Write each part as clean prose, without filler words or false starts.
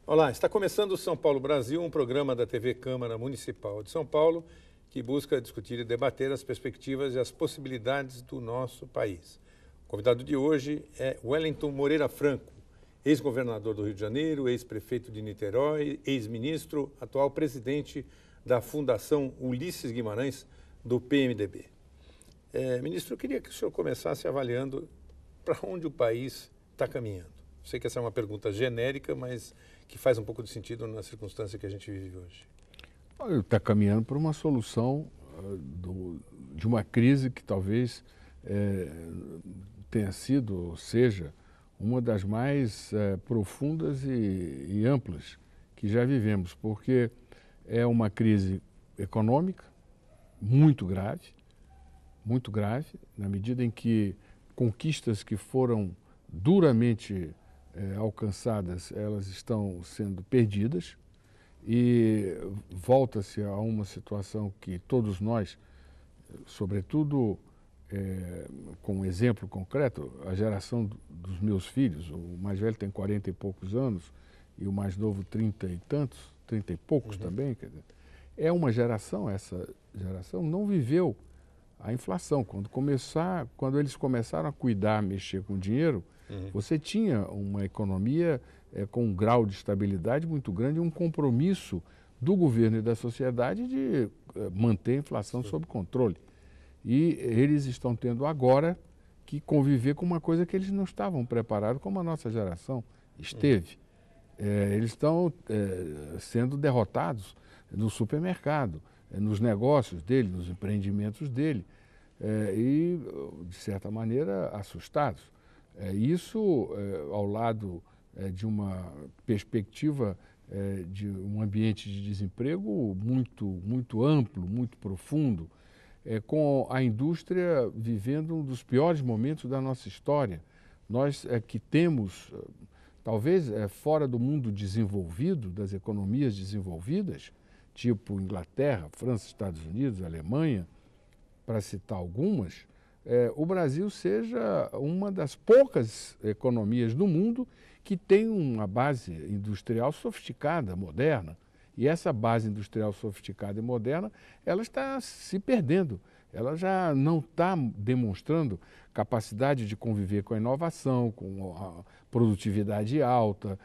Olá, está começando o São Paulo Brasil, um programa da TV Câmara Municipal de São Paulo que busca discutir e debater as perspectivas e as possibilidades do nosso país. O convidado de hoje é Wellington Moreira Franco, ex-governador do Rio de Janeiro, ex-prefeito de Niterói, ex-ministro, atual presidente da Fundação Ulisses Guimarães, do PMDB. Ministro, eu queria que o senhor começasse avaliando para onde o país está caminhando. Sei que essa é uma pergunta genérica, mas que faz um pouco de sentido na circunstância que a gente vive hoje. Está caminhando para uma solução de uma crise que talvez tenha sido, ou seja, uma das mais profundas e amplas que já vivemos, porque é uma crise econômica muito grave, na medida em que conquistas que foram duramente alcançadas, elas estão sendo perdidas e volta-se a uma situação que todos nós, sobretudo com um exemplo concreto, a geração dos meus filhos, o mais velho tem 40 e poucos anos e o mais novo 30 e tantos, 30 e poucos também, quer dizer, essa geração não viveu a inflação. Quando eles começaram a cuidar, mexer com dinheiro, você tinha uma economia com um grau de estabilidade muito grande e um compromisso do governo e da sociedade de manter a inflação sob controle. E eles estão tendo agora que conviver com uma coisa que eles não estavam preparados, como a nossa geração esteve. Eles estão sendo derrotados no supermercado, nos negócios dele, nos empreendimentos dele, e, de certa maneira, assustados. Isso, ao lado de uma perspectiva de um ambiente de desemprego muito amplo, muito profundo, com a indústria vivendo um dos piores momentos da nossa história. Nós que temos, talvez fora do mundo desenvolvido, das economias desenvolvidas, tipo Inglaterra, França, Estados Unidos, Alemanha, para citar algumas, o Brasil seja uma das poucas economias do mundo que tem uma base industrial sofisticada, moderna. E essa base industrial sofisticada e moderna, ela está se perdendo. Ela já não está demonstrando capacidade de conviver com a inovação, com a produtividade alta,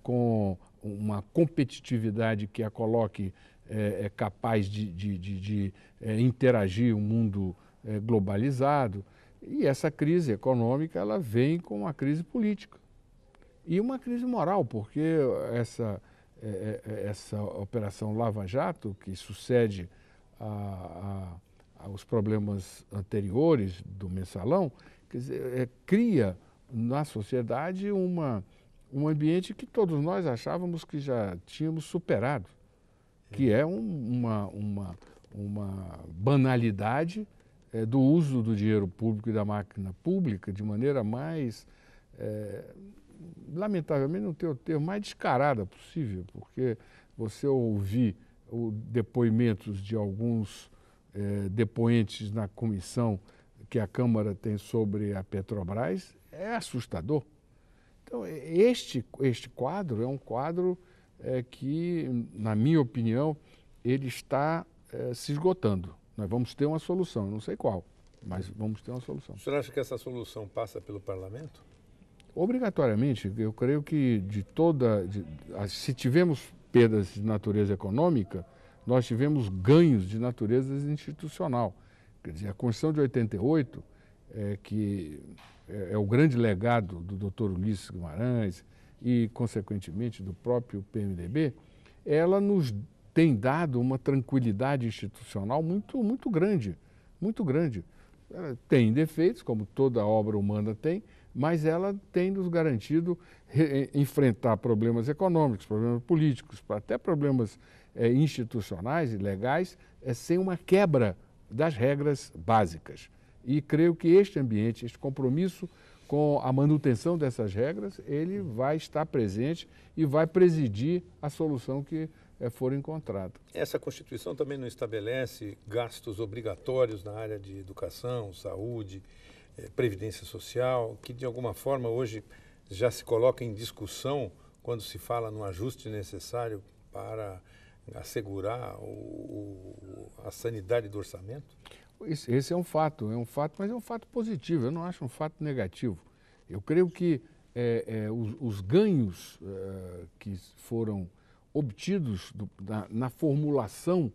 com uma competitividade que a coloque capaz de interagir um mundo globalizado. E essa crise econômica, ela vem com uma crise política e uma crise moral, porque essa operação Lava Jato, que sucede aos problemas anteriores do mensalão, quer dizer, cria na sociedade um ambiente que todos nós achávamos que já tínhamos superado, que é uma banalidade do uso do dinheiro público e da máquina pública de maneira mais, lamentavelmente não tenho o termo, mais descarada possível, porque você ouvir depoimentos de alguns depoentes na comissão que a Câmara tem sobre a Petrobras é assustador. Então, este quadro é um quadro que, na minha opinião, ele está se esgotando. Nós vamos ter uma solução, não sei qual, mas vamos ter uma solução. O senhor acha que essa solução passa pelo parlamento? Obrigatoriamente. Eu creio que se tivemos perdas de natureza econômica, nós tivemos ganhos de natureza institucional. Quer dizer, a Constituição de 88, que é o grande legado do Dr. Ulisses Guimarães e, consequentemente, do próprio PMDB, ela nos tem dado uma tranquilidade institucional muito grande, muito grande. Ela tem defeitos, como toda obra humana tem, mas ela tem nos garantido enfrentar problemas econômicos, problemas políticos, até problemas institucionais e legais, sem uma quebra das regras básicas. E creio que este ambiente, este compromisso com a manutenção dessas regras, ele vai estar presente e vai presidir a solução que for encontrada. Essa Constituição também não estabelece gastos obrigatórios na área de educação, saúde, previdência social, que de alguma forma hoje já se coloca em discussão quando se fala no ajuste necessário para assegurar a sanidade do orçamento? Esse é um fato, mas é um fato positivo, eu não acho um fato negativo. Eu creio que os ganhos que foram obtidos na formulação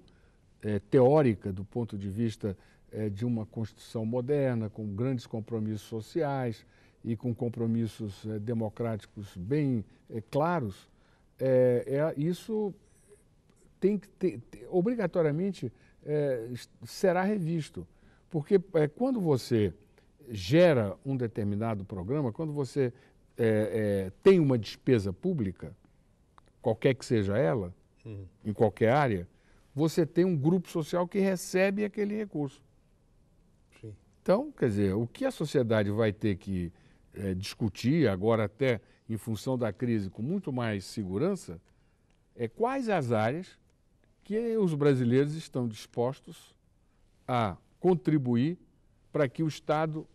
teórica do ponto de vista de uma Constituição moderna, com grandes compromissos sociais e com compromissos democráticos bem claros, isso tem que obrigatoriamente será revisto. Porque quando você gera um determinado programa, quando você tem uma despesa pública, qualquer que seja ela, em qualquer área, você tem um grupo social que recebe aquele recurso. Sim. Então, quer dizer, o que a sociedade vai ter que discutir, agora até em função da crise, com muito mais segurança, é quais as áreas que os brasileiros estão dispostos a contribuir para que o Estado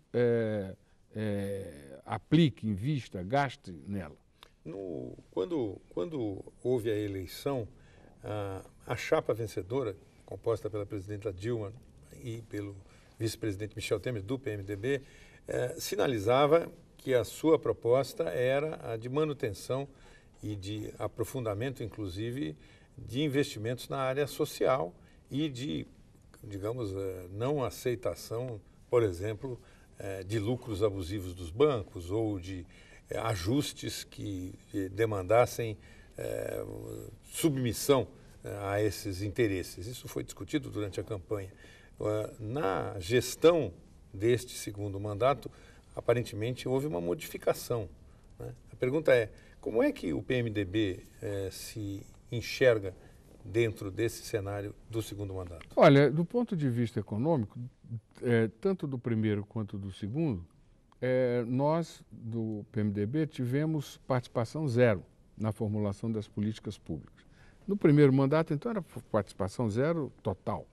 aplique, invista, gaste nela. Quando houve a eleição, a chapa vencedora, composta pela presidenta Dilma e pelo vice-presidente Michel Temer, do PMDB, sinalizava que a sua proposta era a de manutenção e de aprofundamento, inclusive, de investimentos na área social e de, digamos, não aceitação, por exemplo, de lucros abusivos dos bancos ou de ajustes que demandassem submissão a esses interesses. Isso foi discutido durante a campanha. Na gestão deste segundo mandato, aparentemente houve uma modificação, né? A pergunta é, como é que o PMDB se enxerga dentro desse cenário do segundo mandato? Olha, do ponto de vista econômico, tanto do primeiro quanto do segundo, nós, do PMDB, tivemos participação zero na formulação das políticas públicas. No primeiro mandato, então, era participação zero total.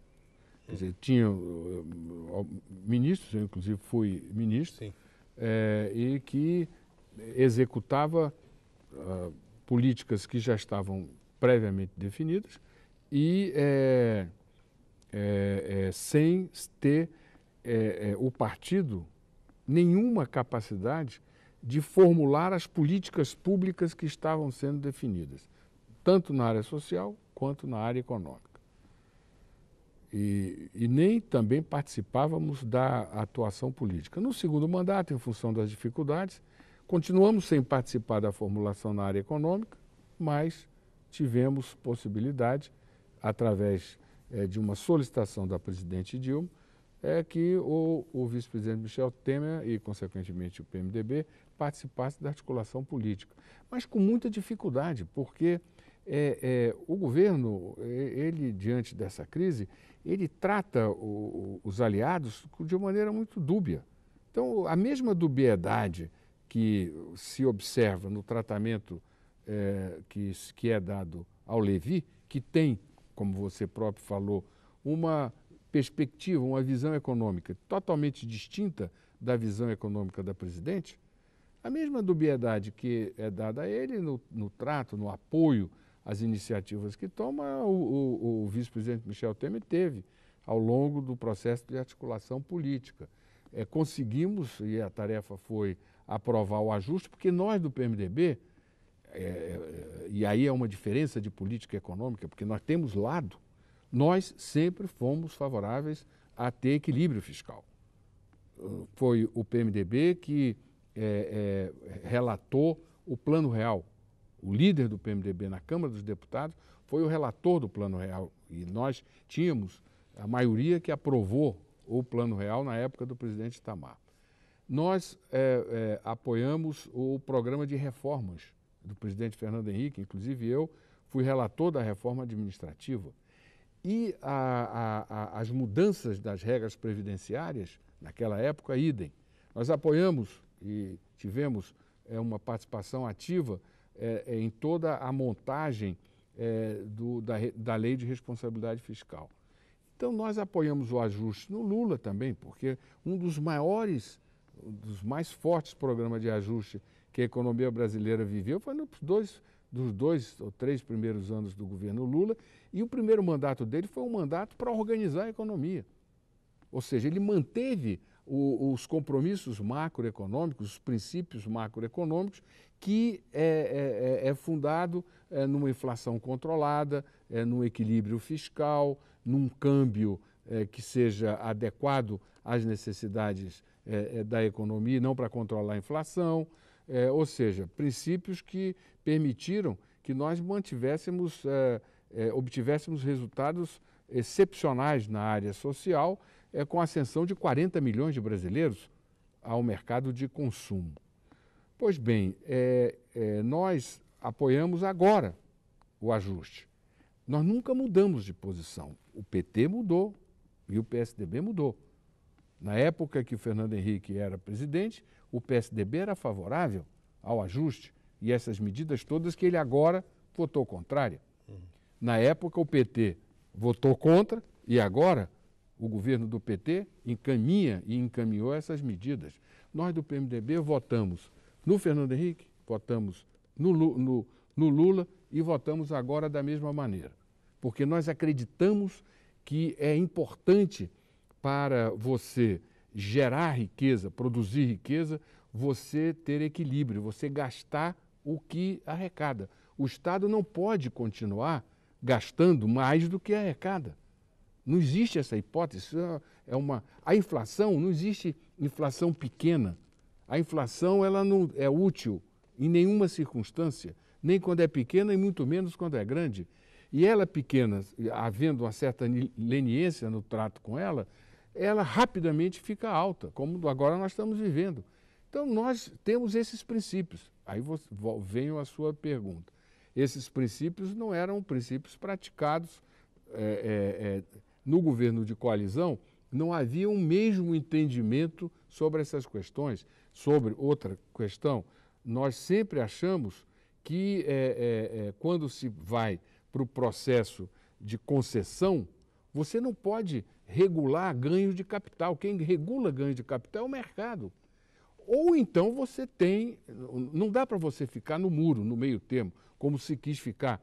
Quer dizer, tinha ministros, eu inclusive fui ministro, e que executava políticas que já estavam previamente definidas e sem ter o partido nenhuma capacidade de formular as políticas públicas que estavam sendo definidas, tanto na área social quanto na área econômica. E nem também participávamos da atuação política. No segundo mandato, em função das dificuldades, continuamos sem participar da formulação na área econômica, mas tivemos possibilidade, através de uma solicitação da presidente Dilma, que o vice-presidente Michel Temer e, consequentemente, o PMDB participasse da articulação política. Mas com muita dificuldade, porque o governo, ele, diante dessa crise, ele trata os aliados de uma maneira muito dúbia. Então, a mesma dubiedade que se observa no tratamento que é dado ao Levi, que tem, como você próprio falou, uma perspectiva, uma visão econômica totalmente distinta da visão econômica da presidente, a mesma dubiedade que é dada a ele no trato, no apoio às iniciativas que toma, o vice-presidente Michel Temer teve ao longo do processo de articulação política. Conseguimos, e a tarefa foi aprovar o ajuste, porque nós do PMDB, e aí é uma diferença de política econômica, porque nós temos lado, nós sempre fomos favoráveis a ter equilíbrio fiscal. Foi o PMDB que relatou o Plano Real. O líder do PMDB na Câmara dos Deputados foi o relator do Plano Real. E nós tínhamos a maioria que aprovou o Plano Real na época do presidente Itamar. Nós apoiamos o programa de reformas do presidente Fernando Henrique, inclusive eu fui relator da reforma administrativa. E as mudanças das regras previdenciárias, naquela época, idem. Nós apoiamos e tivemos uma participação ativa em toda a montagem da lei de responsabilidade fiscal. Então, nós apoiamos o ajuste no Lula também, porque um dos mais fortes programas de ajuste que a economia brasileira viveu foi dos 2 ou 3 primeiros anos do governo Lula, e o primeiro mandato dele foi um mandato para organizar a economia. Ou seja, ele manteve os compromissos macroeconômicos, os princípios macroeconômicos, que é fundado numa inflação controlada, num equilíbrio fiscal, num câmbio que seja adequado às necessidades da economia, não para controlar a inflação, ou seja, princípios que permitiram que nós obtivéssemos resultados excepcionais na área social, com a ascensão de 40 milhões de brasileiros ao mercado de consumo. Pois bem, nós apoiamos agora o ajuste. Nós nunca mudamos de posição. O PT mudou e o PSDB mudou. Na época que o Fernando Henrique era presidente, o PSDB era favorável ao ajuste e essas medidas todas que ele agora votou contrária. Na época, o PT votou contra e agora o governo do PT encaminha e encaminhou essas medidas. Nós do PMDB votamos no Fernando Henrique, votamos no Lula e votamos agora da mesma maneira, porque nós acreditamos que é importante para você gerar riqueza, produzir riqueza, você ter equilíbrio, você gastar o que arrecada. O Estado não pode continuar gastando mais do que arrecada. Não existe essa hipótese. A inflação, não existe inflação pequena. A inflação ela não é útil em nenhuma circunstância, nem quando é pequena e muito menos quando é grande. E ela pequena, havendo uma certa leniência no trato com ela, ela rapidamente fica alta, como agora nós estamos vivendo. Então, nós temos esses princípios. Aí venho a sua pergunta. Esses princípios não eram princípios praticados no governo de coalizão, não havia um mesmo entendimento sobre essas questões. Sobre outra questão, nós sempre achamos que quando se vai para o processo de concessão, você não pode regular ganhos de capital. Quem regula ganhos de capital é o mercado. Ou então você não dá para você ficar no muro, no meio termo, como se quis ficar,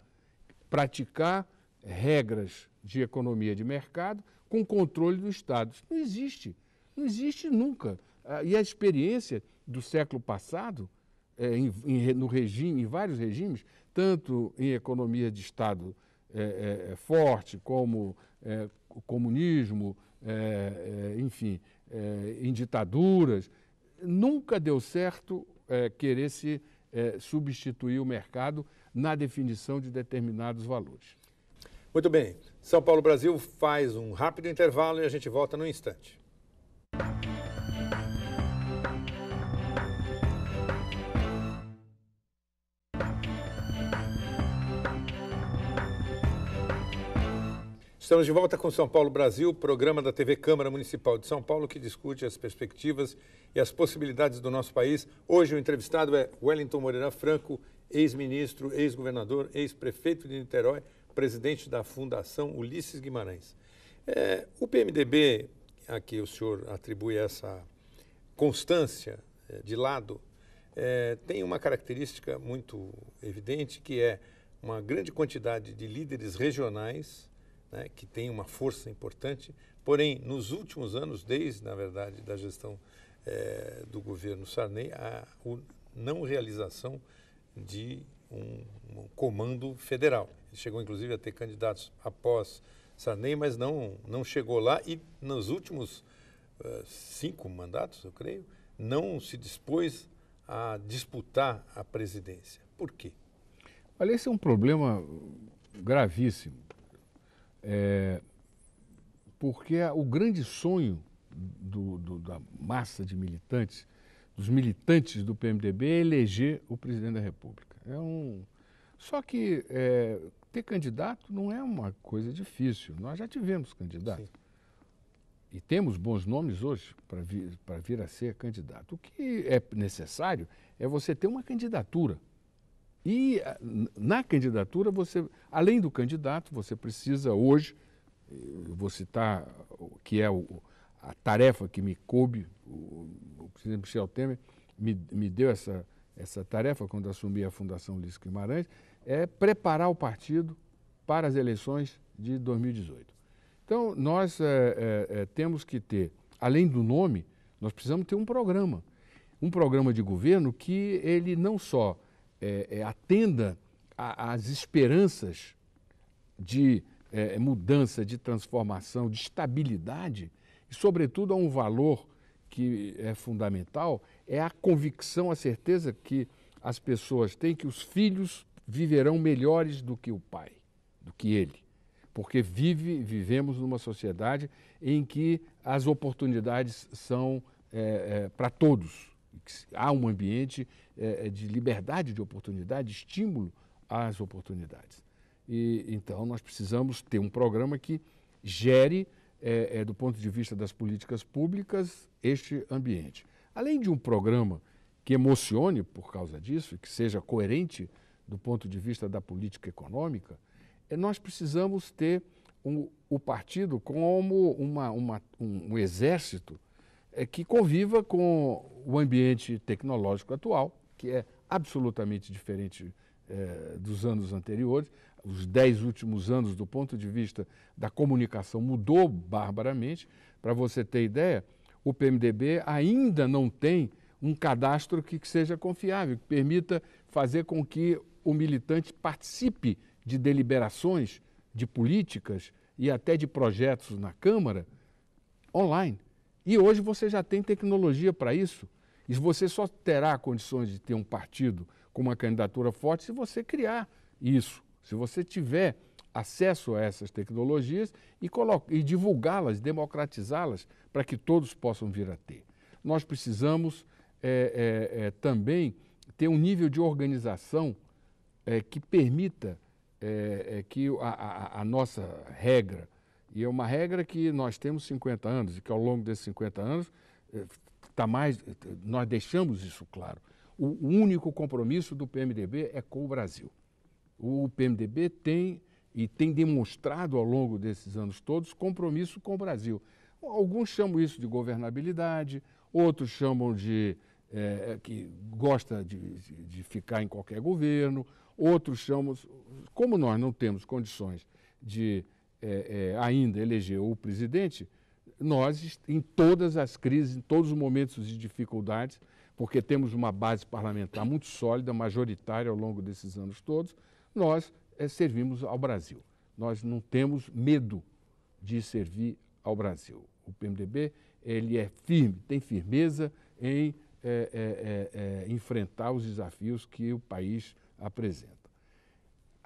praticar regras de economia de mercado com controle do Estado. Isso não existe nunca. E a experiência do século passado, em vários regimes, tanto em economia de Estado forte, como o comunismo, enfim, em ditaduras, nunca deu certo querer se substituir o mercado na definição de determinados valores. Muito bem. São Paulo Brasil faz um rápido intervalo e a gente volta no instante. Estamos de volta com São Paulo Brasil, programa da TV Câmara Municipal de São Paulo que discute as perspectivas e as possibilidades do nosso país. Hoje o entrevistado é Wellington Moreira Franco, ex-ministro, ex-governador, ex-prefeito de Niterói, presidente da Fundação Ulisses Guimarães. O PMDB, a que o senhor atribui essa constância de lado, tem uma característica muito evidente, que é uma grande quantidade de líderes regionais, né, que tem uma força importante, porém, nos últimos anos, desde, na verdade, da gestão do governo Sarney, a não realização de um comando federal. Ele chegou, inclusive, a ter candidatos após Sarney, mas não chegou lá e, nos últimos 5 mandatos, eu creio, não se dispôs a disputar a presidência. Por quê? Olha, esse é um problema gravíssimo. Porque o grande sonho da massa de militantes, dos militantes do PMDB, é eleger o presidente da República. Só que ter candidato não é uma coisa difícil. Nós já tivemos candidato. Sim. E temos bons nomes hoje para vir a ser candidato. O que é necessário é você ter uma candidatura. E na candidatura, além do candidato, você precisa hoje, vou citar que é a tarefa que me coube, o presidente Michel Temer me deu essa tarefa quando assumi a Fundação Ulisses Guimarães, é preparar o partido para as eleições de 2018. Então, nós temos que ter, além do nome, nós precisamos ter um programa de governo que ele não só atenda às esperanças de mudança, de transformação, de estabilidade, e, sobretudo, a um valor que é fundamental, é a convicção, a certeza que as pessoas têm que os filhos viverão melhores do que o pai, do que ele. Porque vivemos numa sociedade em que as oportunidades são para todos. Há um ambiente de liberdade de oportunidade, de estímulo às oportunidades. E, então, nós precisamos ter um programa que gere, do ponto de vista das políticas públicas, este ambiente. Além de um programa que emocione por causa disso, que seja coerente do ponto de vista da política econômica, nós precisamos ter o partido como um exército que conviva com o ambiente tecnológico atual, que é absolutamente diferente dos anos anteriores. Os 10 últimos anos, do ponto de vista da comunicação, mudou barbaramente. Para você ter ideia, o PMDB ainda não tem um cadastro que seja confiável, que permita fazer com que o militante participe de deliberações, de políticas e até de projetos na Câmara online. E hoje você já tem tecnologia para isso. E você só terá condições de ter um partido com uma candidatura forte se você criar isso, se você tiver acesso a essas tecnologias e divulgá-las, democratizá-las, para que todos possam vir a ter. Nós precisamos também ter um nível de organização que permita que a nossa regra, e é uma regra que nós temos 50 anos, e que ao longo desses 50 anos nós deixamos isso claro. O único compromisso do PMDB é com o Brasil. O PMDB tem demonstrado ao longo desses anos todos compromisso com o Brasil. Alguns chamam isso de governabilidade, outros chamam de que gosta de ficar em qualquer governo, outros chamam... Como nós não temos condições de ainda eleger o presidente, nós, em todas as crises, em todos os momentos de dificuldades, porque temos uma base parlamentar muito sólida, majoritária ao longo desses anos todos, nós servimos ao Brasil. Nós não temos medo de servir ao Brasil. O PMDB ele é firme, tem firmeza em enfrentar os desafios que o país apresenta.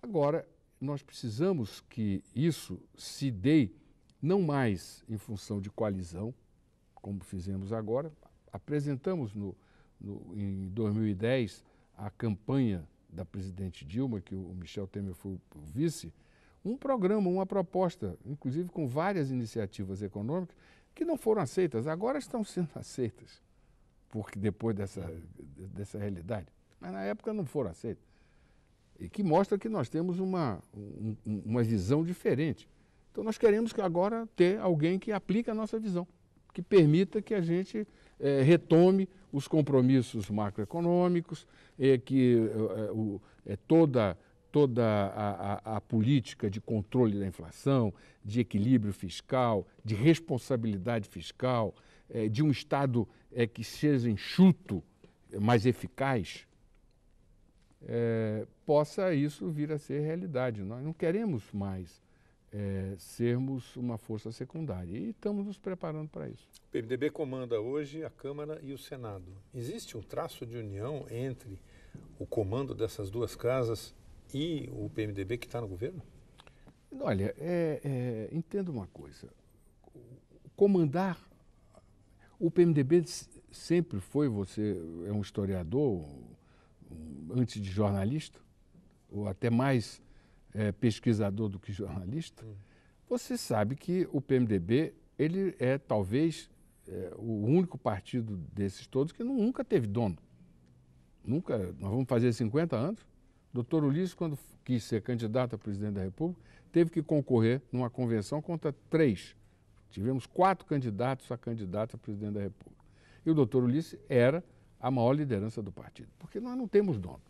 Agora, nós precisamos que isso se dê não mais em função de coalizão, como fizemos agora. Apresentamos em 2010 a campanha da presidente Dilma, que o Michel Temer foi o vice, um programa, uma proposta, inclusive com várias iniciativas econômicas, que não foram aceitas, agora estão sendo aceitas, porque depois dessa realidade, mas na época não foram aceitas. E que mostra que nós temos uma visão diferente. Então nós queremos que agora ter alguém que aplique a nossa visão, que permita que a gente retome os compromissos macroeconômicos, que toda a política de controle da inflação, de equilíbrio fiscal, de responsabilidade fiscal, de um Estado que seja enxuto, mais eficaz, possa isso vir a ser realidade. Nós não queremos mais sermos uma força secundária e estamos nos preparando para isso. O PMDB comanda hoje a Câmara e o Senado. Existe um traço de união entre o comando dessas duas casas e o PMDB que está no governo? Olha, entenda uma coisa. Comandar... O PMDB sempre foi, você é um historiador, antes de jornalista, ou até mais pesquisador do que jornalista, você sabe que o PMDB ele é talvez o único partido desses todos que nunca teve dono. Nunca, nós vamos fazer 50 anos. O doutor Ulisses, quando quis ser candidato a presidente da República, teve que concorrer numa convenção contra 3. Tivemos 4 candidatos a presidente da República. E o doutor Ulisses era a maior liderança do partido, porque nós não temos dono.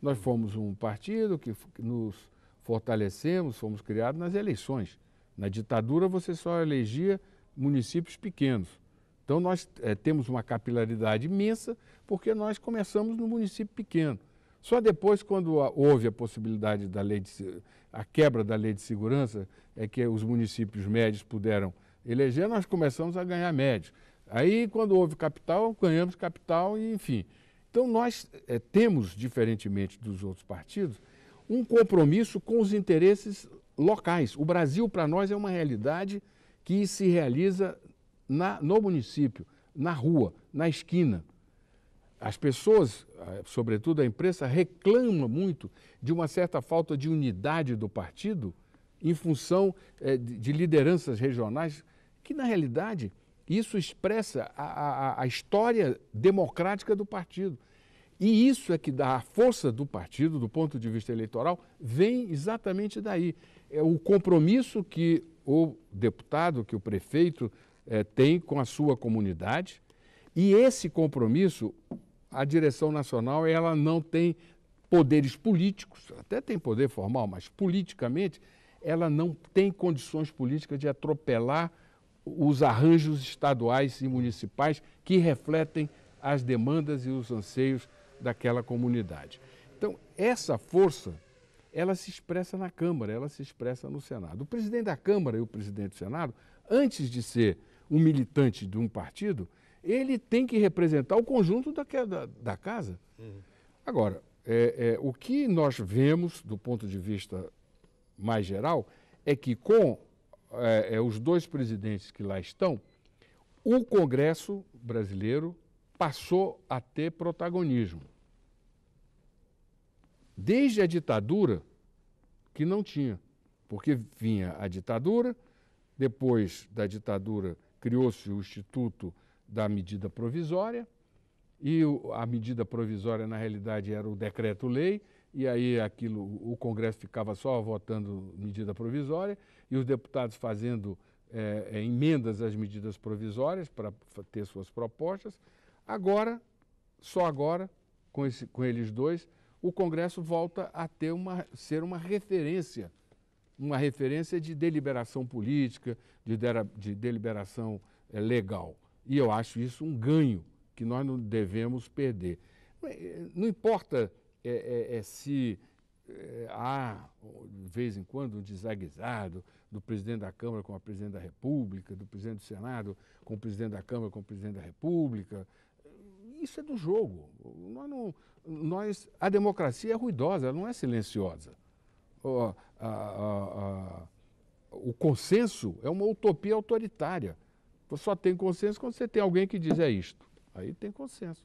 Nós fomos um partido que nos fortalecemos, fomos criados nas eleições. Na ditadura você só elegia municípios pequenos. Então nós temos uma capilaridade imensa porque nós começamos no município pequeno. Só depois, quando houve a possibilidade da a quebra da lei de segurança, é que os municípios médios puderam eleger, nós começamos a ganhar médios. Aí, quando houve capital, ganhamos capital e, enfim. Então, nós temos, diferentemente dos outros partidos, um compromisso com os interesses locais. O Brasil, para nós, é uma realidade que se realiza no município, na rua, na esquina. As pessoas, sobretudo a imprensa, reclamam muito de uma certa falta de unidade do partido em função de lideranças regionais, que, na realidade, isso expressa a história democrática do partido. E isso é que dá a força do partido, do ponto de vista eleitoral, vem exatamente daí. É o compromisso que o deputado, que o prefeito tem com a sua comunidade, e esse compromisso, a direção nacional, ela não tem poderes políticos, até tem poder formal, mas politicamente ela não tem condições políticas de atropelar os arranjos estaduais e municipais que refletem as demandas e os anseios daquela comunidade. Então, essa força, ela se expressa na Câmara, ela se expressa no Senado. O presidente da Câmara e o presidente do Senado, antes de ser um militante de um partido, ele tem que representar o conjunto da casa. Agora, o que nós vemos, do ponto de vista mais geral, é que com os dois presidentes que lá estão, o Congresso brasileiro passou a ter protagonismo. Desde a ditadura, que não tinha, porque vinha a ditadura, depois da ditadura criou-se o Instituto da Medida Provisória, e a medida provisória, na realidade, era o decreto-lei, e aí o Congresso ficava só votando medida provisória, e os deputados fazendo emendas às medidas provisórias para ter suas propostas. Agora, só agora, com eles dois, o Congresso volta a ser uma referência de deliberação política, de deliberação legal. E eu acho isso um ganho que nós não devemos perder. Não importa se há, de vez em quando, um desaguisado do presidente da Câmara com a presidente da República, do presidente do Senado com o presidente da Câmara com o presidente da República. Isso é do jogo. A democracia é ruidosa, ela não é silenciosa. O consenso é uma utopia autoritária. Você só tem consenso quando você tem alguém que diz é isto. Aí tem consenso.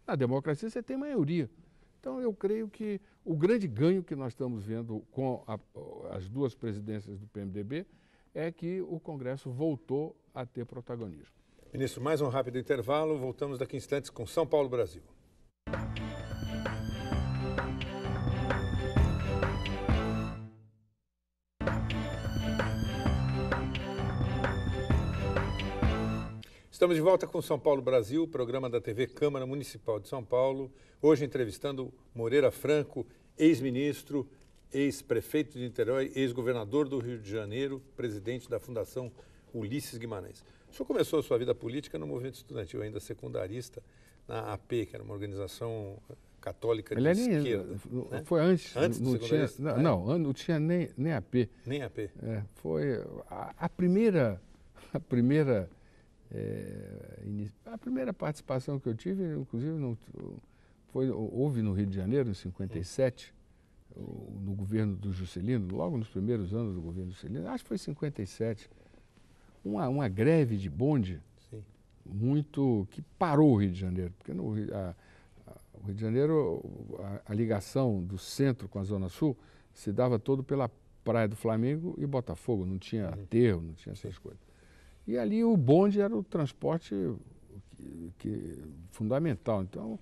Na democracia você tem maioria. Então eu creio que o grande ganho que nós estamos vendo com as duas presidências do PMDB é que o Congresso voltou a ter protagonismo. Ministro, mais um rápido intervalo. Voltamos daqui a instantes com São Paulo, Brasil. Estamos de volta com São Paulo Brasil, programa da TV Câmara Municipal de São Paulo. Hoje entrevistando Moreira Franco, ex-ministro, ex-prefeito de Niterói, ex-governador do Rio de Janeiro, presidente da Fundação Ulisses Guimarães. O senhor começou a sua vida política no movimento estudantil, ainda secundarista, na AP, que era uma organização católica de esquerda. Né? Foi antes. Antes do secundarista? Não tinha nem AP. Nem AP. Foi a primeira participação que eu tive, inclusive, houve no Rio de Janeiro, em 57, no governo do Juscelino, logo nos primeiros anos do governo do Juscelino, acho que foi em 57, uma greve de bonde. Sim. Que parou o Rio de Janeiro, porque o Rio de Janeiro, a ligação do centro com a Zona Sul se dava todo pela Praia do Flamengo e Botafogo, não tinha aterro, não tinha essas coisas. E ali o bonde era o transporte fundamental. Então,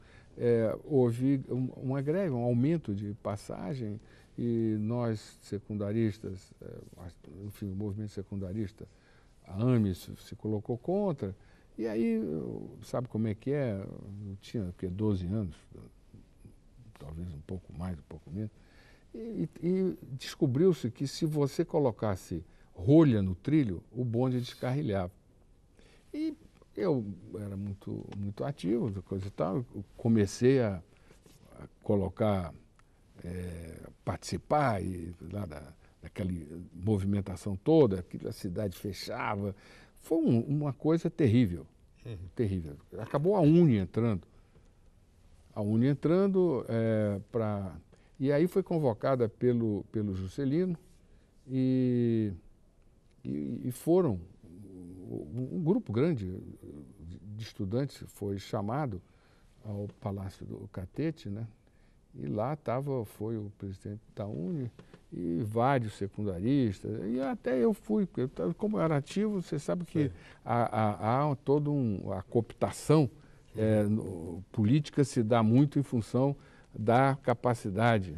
houve uma greve, um aumento de passagem, e nós, secundaristas, enfim, o movimento secundarista, a AME se colocou contra, E aí, sabe como é que é? Eu tinha 12 anos, talvez um pouco mais, um pouco menos. E descobriu-se que se você colocasse rolha no trilho, o bonde descarrilhava. E eu era muito ativo, coisa e tal, eu comecei a colocar, participar daquela movimentação toda, a cidade fechava. Foi uma coisa terrível, terrível. Acabou a UNE entrando. A UNE entrando para... E aí foi convocada pelo Juscelino e foram, um grupo grande de estudantes foi chamado ao Palácio do Catete, né? E lá foi o presidente da UNE e vários secundaristas, e até eu fui, como eu era ativo, você sabe que há toda a cooptação política se dá muito em função da capacidade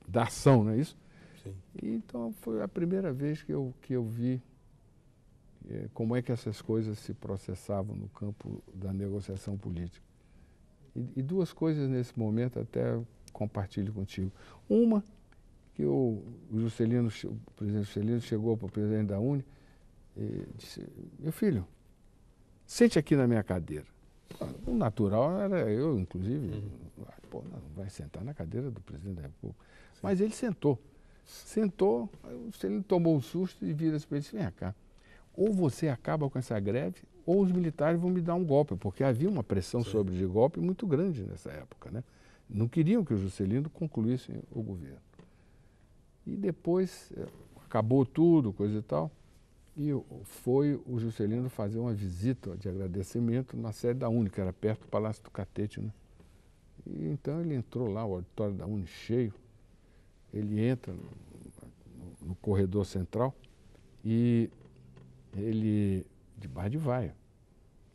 da ação, não é isso? Sim. E, então foi a primeira vez que eu vi como é que essas coisas se processavam no campo da negociação política. E duas coisas nesse momento até compartilho contigo. Uma, que o presidente Juscelino chegou para o presidente da UNE e disse: meu filho, sente aqui na minha cadeira. O natural era eu, inclusive, não vai sentar na cadeira do presidente da República. Sim. Mas ele sentou. Sentou, o Juscelino tomou um susto e vira-se para ele e disse: vem cá, ou você acaba com essa greve, ou os militares vão me dar um golpe, porque havia uma pressão sobre de golpe muito grande nessa época, né? Não queriam que o Juscelino concluísse o governo. E depois acabou tudo, coisa e tal, e foi o Juscelino fazer uma visita de agradecimento na sede da UNE, que era perto do Palácio do Catete, né? E então ele entrou lá, o auditório da UNE cheio, ele entra no corredor central e ele, debaixo de vaia,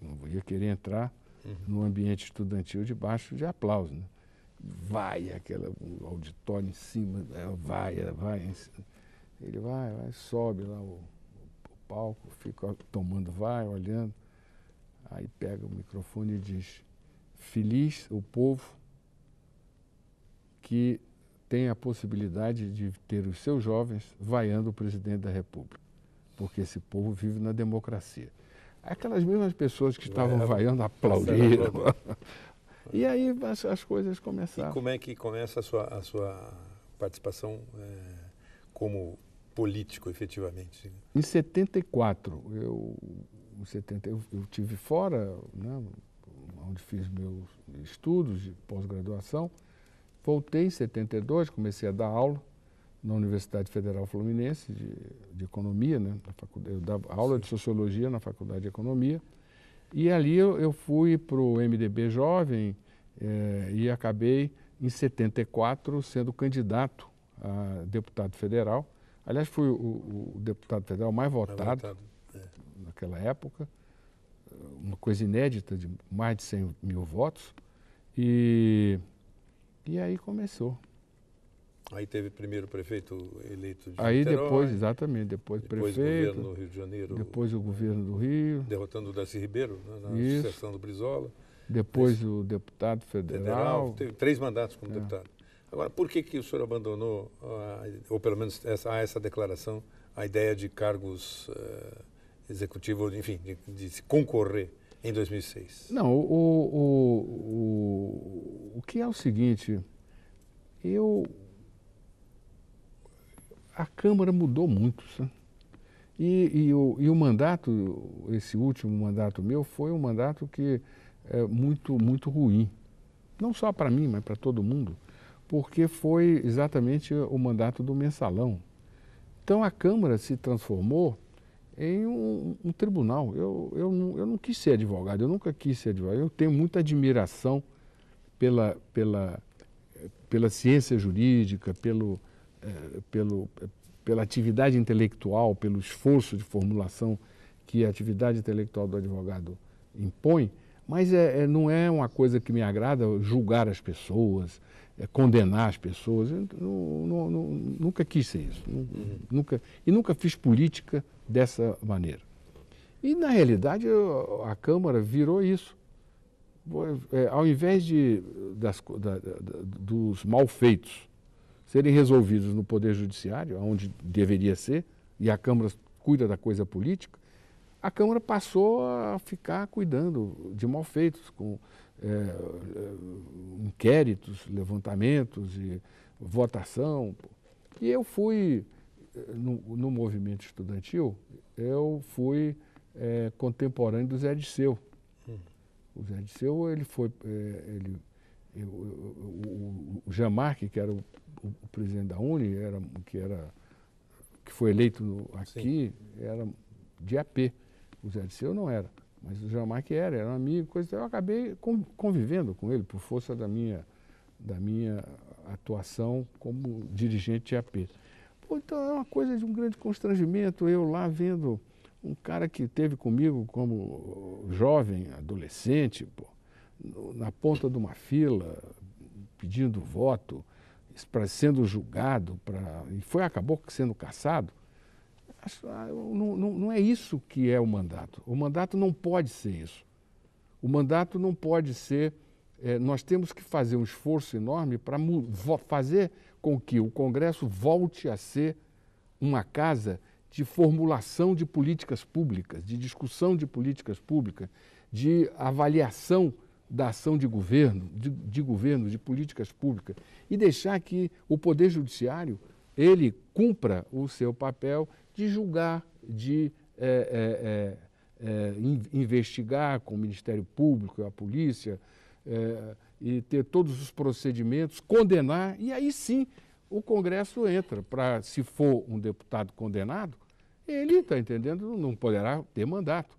não ia querer entrar no ambiente estudantil debaixo de aplauso, né? Vai, o auditório em cima, vai. Ele vai, sobe lá o palco, fica tomando vai, olhando, aí pega o microfone e diz: feliz o povo que tem a possibilidade de ter os seus jovens vaiando o presidente da República, porque esse povo vive na democracia. Aquelas mesmas pessoas que estavam vaiando aplaudiram. E aí as coisas começaram. E como é que começa a sua participação como político, efetivamente? Em 74, eu estive fora, né, onde fiz meus estudos de pós-graduação. Voltei em 72, comecei a dar aula na Universidade Federal Fluminense de Economia, né, na faculdade. Eu dava aula de Sociologia na Faculdade de Economia. E ali eu fui para o MDB Jovem e acabei, em 74, sendo candidato a deputado federal. Aliás, fui o deputado federal mais votado naquela época, uma coisa inédita, de mais de 100 mil votos. E aí começou. Aí teve primeiro o prefeito eleito de Aí Niterói, depois, exatamente, depois prefeito. Depois o governo no Rio de Janeiro. Depois o governo do Rio. Derrotando o Darcy Ribeiro, na sucessão do Brizola. Depois o deputado federal. Teve 3 mandatos como deputado. Agora, por que o senhor abandonou, ou pelo menos essa declaração, a ideia de cargos executivos, enfim, de se concorrer em 2006? Não, o que é o seguinte, a Câmara mudou muito, sabe? E o mandato, esse último mandato meu, foi um mandato que é muito ruim. Não só para mim, mas para todo mundo, porque foi exatamente o mandato do mensalão. Então a Câmara se transformou em um tribunal. Eu não quis ser advogado, eu nunca quis ser advogado. Eu tenho muita admiração pela ciência jurídica, pela atividade intelectual, pelo esforço de formulação que a atividade intelectual do advogado impõe, mas não é uma coisa que me agrada julgar as pessoas, condenar as pessoas. Eu nunca quis ser isso. Nunca fiz política dessa maneira. E, na realidade, a Câmara virou isso. Ao invés dos malfeitos serem resolvidos no Poder Judiciário, onde deveria ser, e a Câmara cuida da coisa política, a Câmara passou a ficar cuidando de malfeitos, com inquéritos, levantamentos e votação. E eu fui, no movimento estudantil, eu fui contemporâneo do Zé Disseu. O Zé Disseu, ele foi, o Jean Marc, que era o presidente da UNE, que foi eleito aqui, Sim. Era de AP. O Zé Disseu não era, mas o Jean Marc era um amigo, coisa. Eu acabei convivendo com ele por força da minha atuação como dirigente de AP. Pô, então é uma coisa de um grande constrangimento, eu lá vendo um cara que esteve comigo como jovem, adolescente, pô, na ponta de uma fila, pedindo voto, sendo julgado, e acabou sendo cassado. Não é isso que é o mandato. O mandato não pode ser isso. O mandato não pode ser... nós temos que fazer um esforço enorme para fazer com que o Congresso volte a ser uma casa de formulação de políticas públicas, de discussão de políticas públicas, de avaliação da ação de governo, de políticas públicas, e deixar que o Poder Judiciário ele cumpra o seu papel de julgar, de investigar com o Ministério Público, a polícia, e ter todos os procedimentos, condenar, e aí sim o Congresso entra para, se for um deputado condenado, ele, está entendendo, não poderá ter mandato.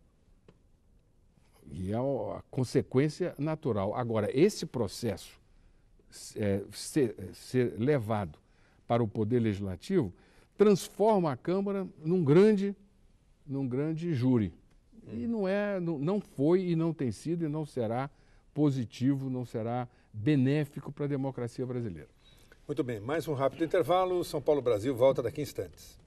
E é a consequência natural. Agora, esse processo ser levado para o Poder Legislativo transforma a Câmara num grande júri. E não foi e não tem sido e não será positivo, não será benéfico para a democracia brasileira. Muito bem, mais um rápido intervalo. São Paulo Brasil volta daqui a instantes.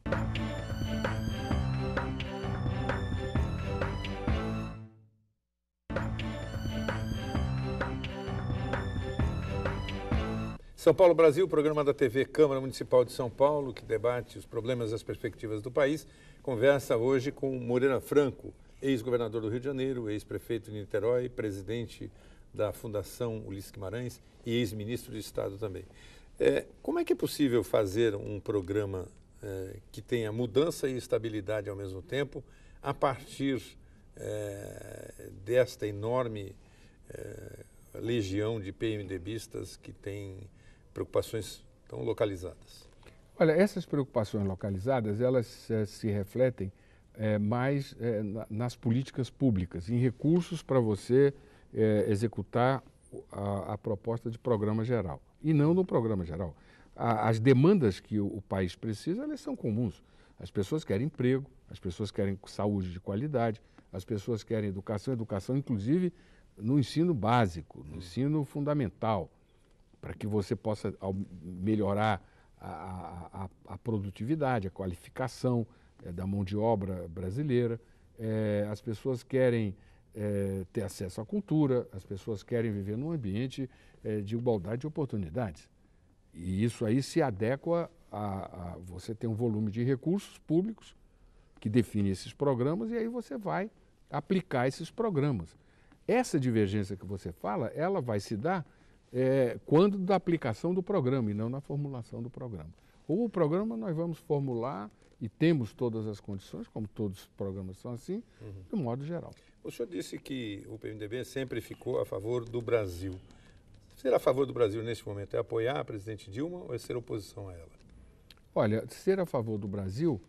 São Paulo Brasil, programa da TV Câmara Municipal de São Paulo, que debate os problemas e as perspectivas do país, conversa hoje com Moreira Franco, ex-governador do Rio de Janeiro, ex-prefeito de Niterói, presidente da Fundação Ulisses Guimarães e ex-ministro de Estado também. Como é que é possível fazer um programa que tenha mudança e estabilidade ao mesmo tempo, a partir desta enorme legião de PMDBistas que tem preocupações tão localizadas? Olha, essas preocupações localizadas, elas se refletem mais nas políticas públicas, em recursos para você executar a proposta de programa geral, e não no programa geral. As demandas que o país precisa, elas são comuns. As pessoas querem emprego, as pessoas querem saúde de qualidade, as pessoas querem educação inclusive no ensino básico, no ensino fundamental, para que você possa melhorar a produtividade, a qualificação da mão de obra brasileira. As pessoas querem ter acesso à cultura, as pessoas querem viver num ambiente de igualdade de oportunidades. E isso aí se adequa a você ter um volume de recursos públicos que define esses programas e aí você vai aplicar esses programas. Essa divergência que você fala, ela vai se dar quando da aplicação do programa e não na formulação do programa. O programa nós vamos formular e temos todas as condições, como todos os programas são assim, de um modo geral. O senhor disse que o PMDB sempre ficou a favor do Brasil. Ser a favor do Brasil neste momento é apoiar a presidente Dilma ou é ser oposição a ela? Olha, ser a favor do Brasil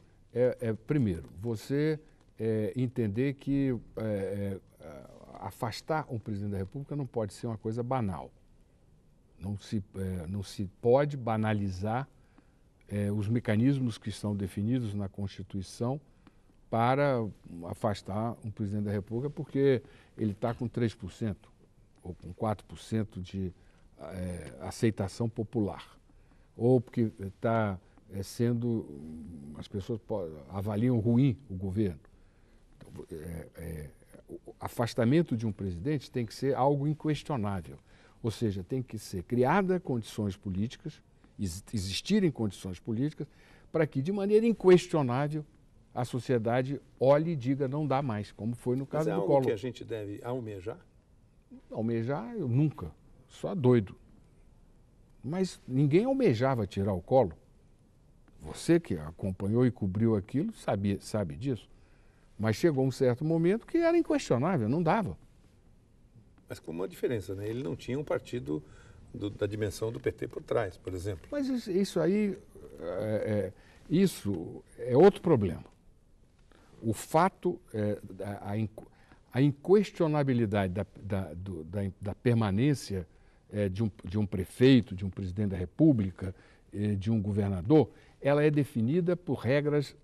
primeiro, você entender que afastar um presidente da República não pode ser uma coisa banal. Não se pode banalizar os mecanismos que estão definidos na Constituição para afastar um presidente da República porque ele está com 3% ou com 4% de aceitação popular, ou porque as pessoas avaliam ruim o governo. Então, o afastamento de um presidente tem que ser algo inquestionável. Ou seja, tem que ser criada condições políticas, existirem condições políticas, para que, de maneira inquestionável, a sociedade olhe e diga não dá mais, como foi no caso do Collor. Mas é algo que a gente deve almejar? Almejar, eu nunca. Só doido. Mas ninguém almejava tirar o Collor. Você que acompanhou e cobriu aquilo sabe disso. Mas chegou um certo momento que era inquestionável, não dava. Mas com uma diferença, né? Ele não tinha um partido da dimensão do PT por trás, por exemplo. Mas isso aí, isso é outro problema. O fato, a inquestionabilidade da permanência de um prefeito, de um presidente da República, de um governador, ela é definida por regras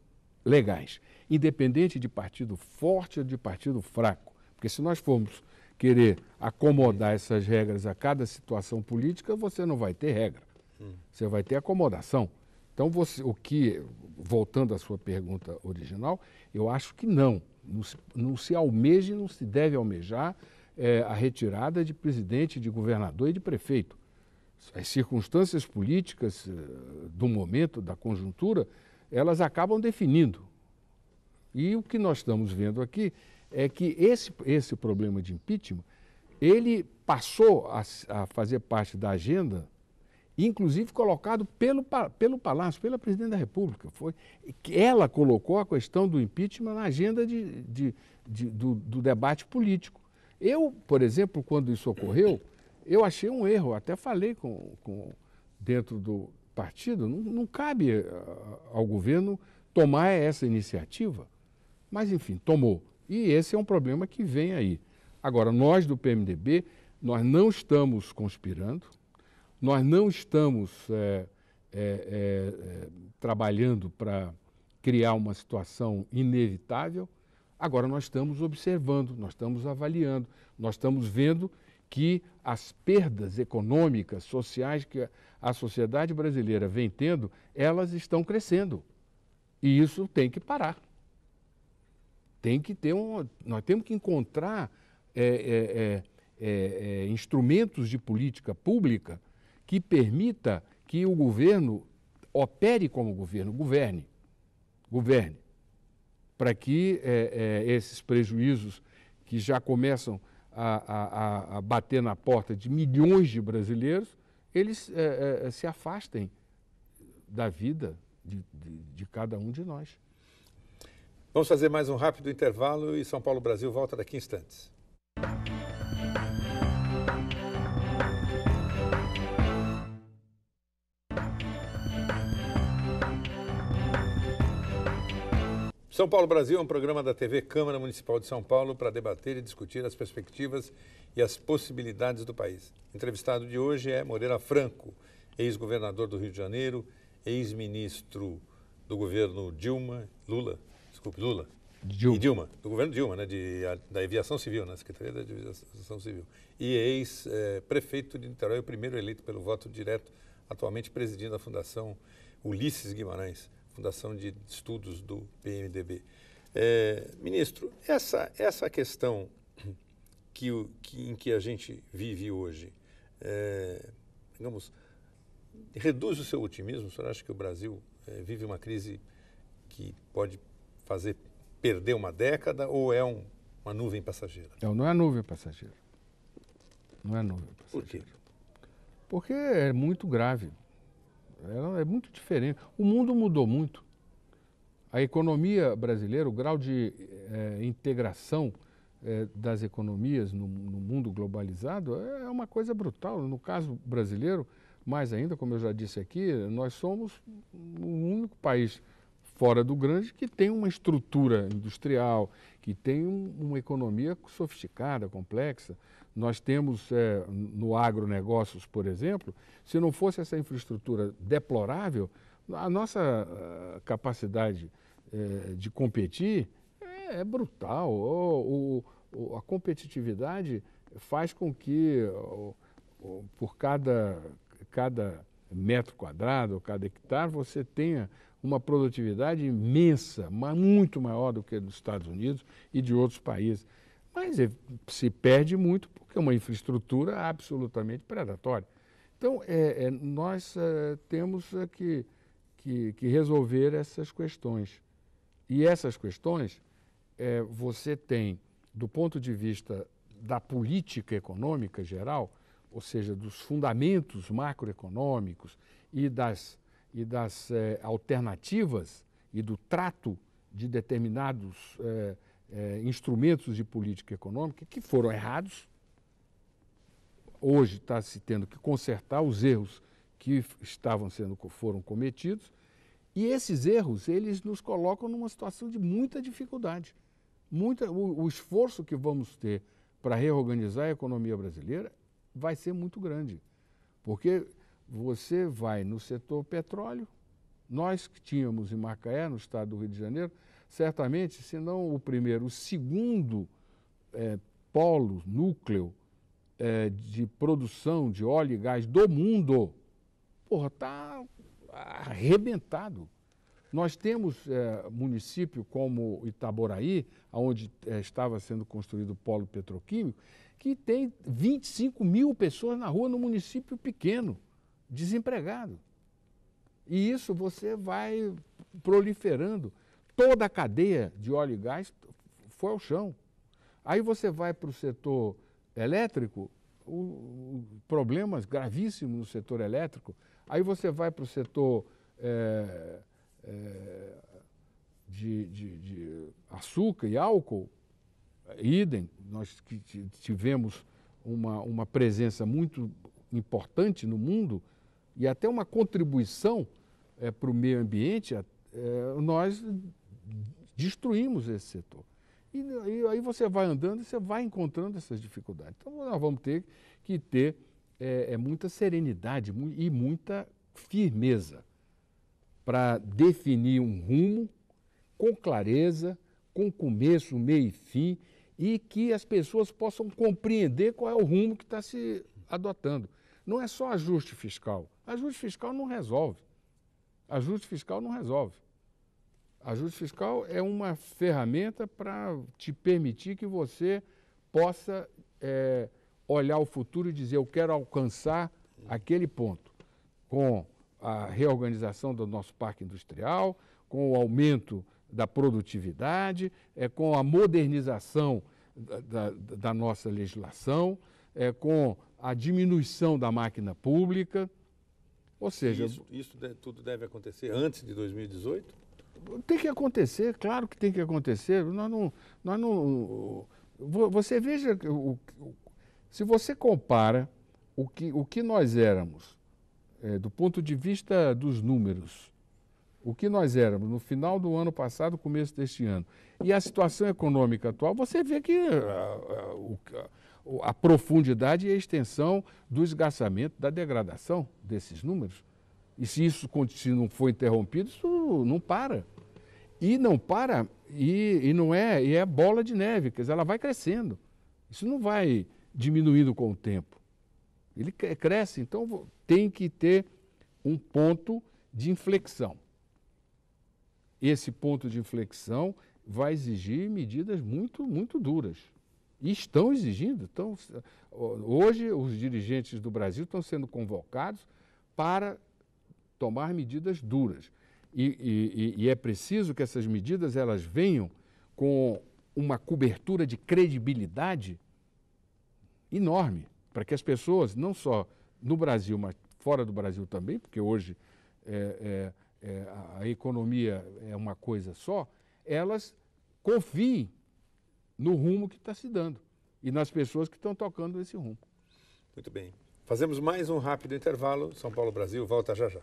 legais, independente de partido forte ou de partido fraco. Porque se nós formos querer acomodar essas regras a cada situação política, você não vai ter regra. Você vai ter acomodação. Então, voltando à sua pergunta original, eu acho que não se almeja e não se deve almejar a retirada de presidente, de governador e de prefeito. As circunstâncias políticas do momento, da conjuntura, elas acabam definindo. E o que nós estamos vendo aqui é que esse problema de impeachment, ele passou a fazer parte da agenda, inclusive colocado pelo Palácio, pela Presidente da República. Ela colocou a questão do impeachment na agenda do debate político. Eu, por exemplo, quando isso ocorreu, eu achei um erro, até falei dentro do partido, não cabe ao governo tomar essa iniciativa. Mas, enfim, tomou. E esse é um problema que vem aí. Agora, nós do PMDB, nós não estamos conspirando, nós não estamos trabalhando para criar uma situação inevitável. Agora, nós estamos observando, nós estamos avaliando, nós estamos vendo que as perdas econômicas, sociais que a sociedade brasileira vem tendo, elas estão crescendo. E isso tem que parar. Nós temos que encontrar instrumentos de política pública que permita que o governo opere como governo, governe, para que esses prejuízos que já começam a bater na porta de milhões de brasileiros, eles se afastem da vida de cada um de nós. Vamos fazer mais um rápido intervalo e São Paulo Brasil volta daqui a instantes. São Paulo Brasil é um programa da TV Câmara Municipal de São Paulo para debater e discutir as perspectivas e as possibilidades do país. O entrevistado de hoje é Moreira Franco, ex-governador do Rio de Janeiro, ex-ministro do governo Lula, do governo Dilma, né, da Aviação Civil, né, Secretaria da Aviação Civil, e ex-prefeito de Niterói, o primeiro eleito pelo voto direto, atualmente presidindo a Fundação Ulisses Guimarães, Fundação de Estudos do PMDB. Ministro, essa questão em que a gente vive hoje, digamos, reduz o seu otimismo? O senhor acha que o Brasil vive uma crise que pode fazer perder uma década ou é uma nuvem passageira? Não é nuvem passageira. Não é nuvem passageira. Por quê? Porque é muito grave. Ela é muito diferente. O mundo mudou muito. A economia brasileira, o grau de integração das economias no mundo globalizado é uma coisa brutal. No caso brasileiro, mais ainda, como eu já disse aqui, nós somos o único país fora do grande que tem uma estrutura industrial, que tem uma economia sofisticada, complexa. Nós temos no agronegócios, por exemplo, se não fosse essa infraestrutura deplorável, a nossa capacidade de competir é brutal. A competitividade faz com que por cada metro quadrado, cada hectare, você tenha uma produtividade imensa, muito maior do que dos Estados Unidos e de outros países. Mas se perde muito porque é uma infraestrutura absolutamente predatória. Então, nós temos que resolver essas questões. E essas questões, você tem, do ponto de vista da política econômica geral, ou seja, dos fundamentos macroeconômicos e das alternativas e do trato de determinados instrumentos de política econômica que foram errados. Hoje está se tendo que consertar os erros que foram cometidos, e esses erros eles nos colocam numa situação de muita dificuldade. O esforço que vamos ter para reorganizar a economia brasileira vai ser muito grande, porque você vai no setor petróleo, nós que tínhamos em Macaé, no estado do Rio de Janeiro, certamente, se não o primeiro, o segundo polo, núcleo de produção de óleo e gás do mundo, está arrebentado. Nós temos município como Itaboraí, onde estava sendo construído o polo petroquímico, que tem 25 mil pessoas na rua no município pequeno, desempregado. E isso você vai proliferando. Toda a cadeia de óleo e gás foi ao chão. Aí você vai para o setor elétrico, problemas gravíssimos no setor elétrico. Aí você vai para o setor de açúcar e álcool, idem, nós tivemos uma presença muito importante no mundo e até uma contribuição para o meio ambiente, nós destruímos esse setor. E aí você vai andando e você vai encontrando essas dificuldades. Então nós vamos ter que ter muita serenidade e muita firmeza para definir um rumo com clareza, com começo, meio e fim, e que as pessoas possam compreender qual é o rumo que está se adotando. Não é só ajuste fiscal. Ajuste fiscal não resolve. Ajuste fiscal não resolve. Ajuste fiscal é uma ferramenta para te permitir que você possa olhar o futuro e dizer: eu quero alcançar aquele ponto, com a reorganização do nosso parque industrial, com o aumento da produtividade, com a modernização da nossa legislação, com a diminuição da máquina pública. Ou seja, isso tudo deve acontecer antes de 2018? Tem que acontecer, claro que tem que acontecer. Você veja, se você compara o que nós éramos, do ponto de vista dos números, o que nós éramos no final do ano passado, começo deste ano, e a situação econômica atual, você vê que a profundidade e a extensão do esgarçamento, da degradação desses números. E se isso não for interrompido, isso não para. E não para, e é bola de neve, quer dizer, ela vai crescendo. Isso não vai diminuindo com o tempo. Ele cresce, então tem que ter um ponto de inflexão. Esse ponto de inflexão vai exigir medidas muito, muito duras. E estão exigindo. Então, hoje, os dirigentes do Brasil estão sendo convocados para tomar medidas duras. E é preciso que essas medidas elas venham com uma cobertura de credibilidade enorme, para que as pessoas, não só no Brasil, mas fora do Brasil também, porque hoje a economia é uma coisa só, elas confiem no rumo que está se dando e nas pessoas que estão tocando esse rumo. Muito bem. Fazemos mais um rápido intervalo. São Paulo Brasil volta já já.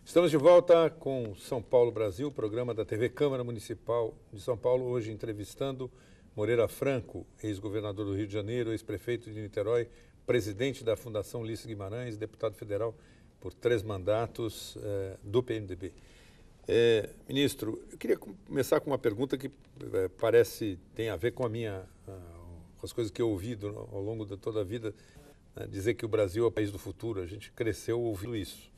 Estamos de volta com São Paulo Brasil, programa da TV Câmara Municipal de São Paulo, hoje entrevistando Moreira Franco, ex-governador do Rio de Janeiro, ex-prefeito de Niterói, presidente da Fundação Ulisses Guimarães, deputado federal por 3 mandatos do PMDB. Ministro, eu queria começar com uma pergunta que tem a ver com com as coisas que eu ouvi ao longo de toda a vida, né, dizer que o Brasil é o país do futuro. A gente cresceu ouvindo isso.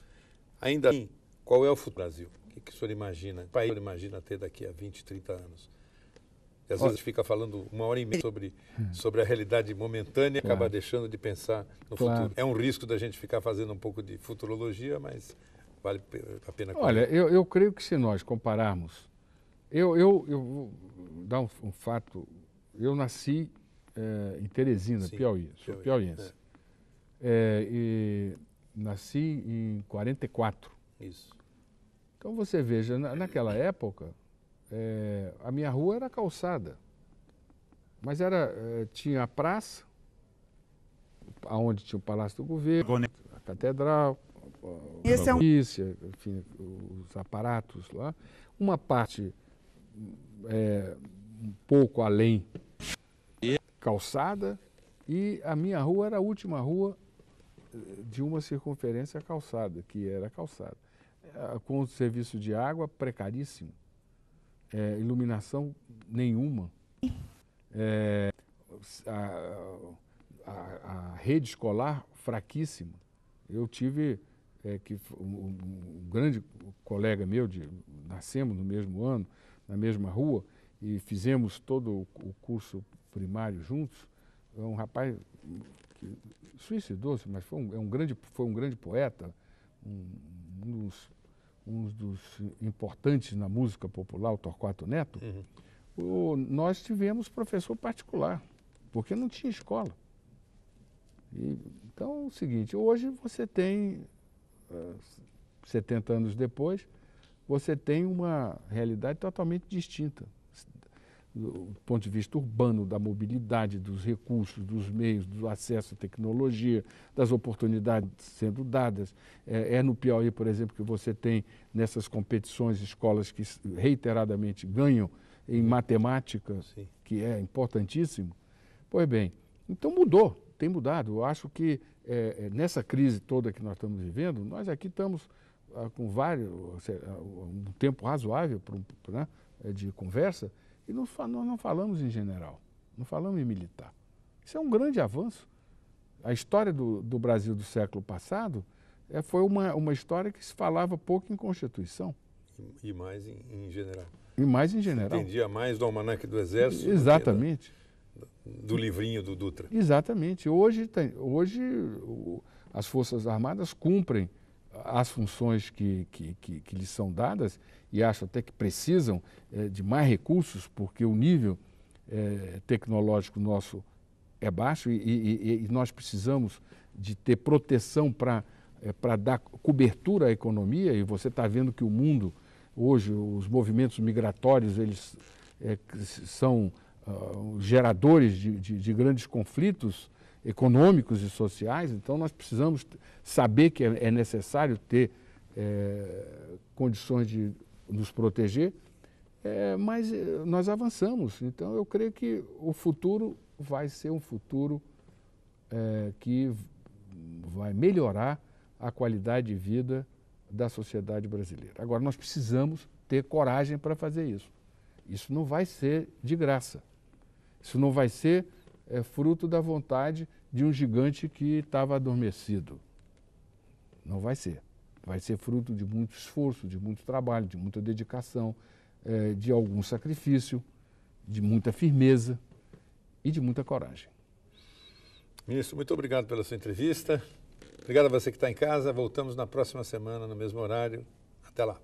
Ainda assim, qual é o futuro do Brasil? O que o senhor imagina? O país imagina ter daqui a 20, 30 anos? E às vezes a gente fica falando 1h30 sobre a realidade momentânea e acaba deixando de pensar no futuro. É um risco da gente ficar fazendo um pouco de futurologia, mas vale a pena. Olha, eu creio que se nós compararmos... Eu vou dar um fato. Eu nasci em Teresina, Piauí. Sou piauiense. E nasci em 44. Isso. Então você veja, naquela época, a minha rua era calçada. Mas tinha a praça, onde tinha o Palácio do Governo, a Catedral, a polícia, enfim, os aparatos lá. Uma parte um pouco além calçada, e a minha rua era a última rua de uma circunferência calçada, que era calçada, com o serviço de água precaríssimo, iluminação nenhuma, a rede escolar fraquíssima. Eu tive um grande colega meu, nascemos no mesmo ano, na mesma rua, e fizemos todo o curso primário juntos. É um rapaz que suicidou-se, mas foi um grande poeta, um dos importantes na música popular, o Torquato Neto. Nós tivemos professor particular, porque não tinha escola. Então é o seguinte, hoje você tem, 70 anos depois, você tem uma realidade totalmente distinta. Do ponto de vista urbano, da mobilidade, dos recursos, dos meios, do acesso à tecnologia, das oportunidades sendo dadas. No Piauí, por exemplo, que você tem nessas competições escolas que reiteradamente ganham em matemática, sim, que é importantíssimo. Pois bem, então tem mudado. Eu acho que nessa crise toda que nós estamos vivendo, nós aqui estamos com um tempo razoável de conversa, e nós não falamos em general, não falamos em militar. Isso é um grande avanço. A história do Brasil do século passado foi uma história que se falava pouco em Constituição. E mais em general. E mais em general. Se entendia mais do almanaque do Exército. Exatamente. Do livrinho do Dutra. Exatamente. Hoje as Forças Armadas cumprem as funções que lhes são dadas, e acho até que precisam de mais recursos, porque o nível tecnológico nosso é baixo, e nós precisamos de ter proteção para dar cobertura à economia. E você está vendo que o mundo, hoje, os movimentos migratórios, eles são geradores de grandes conflitos econômicos e sociais. Então nós precisamos saber que é necessário ter condições de nos proteger, mas nós avançamos. Então eu creio que o futuro vai ser um futuro que vai melhorar a qualidade de vida da sociedade brasileira. Agora, nós precisamos ter coragem para fazer isso. Isso não vai ser de graça. Isso não vai ser fruto da vontade de um gigante que estava adormecido. Não vai ser. Vai ser fruto de muito esforço, de muito trabalho, de muita dedicação, de algum sacrifício, de muita firmeza e de muita coragem. Ministro, muito obrigado pela sua entrevista. Obrigado a você que está em casa. Voltamos na próxima semana, no mesmo horário. Até lá.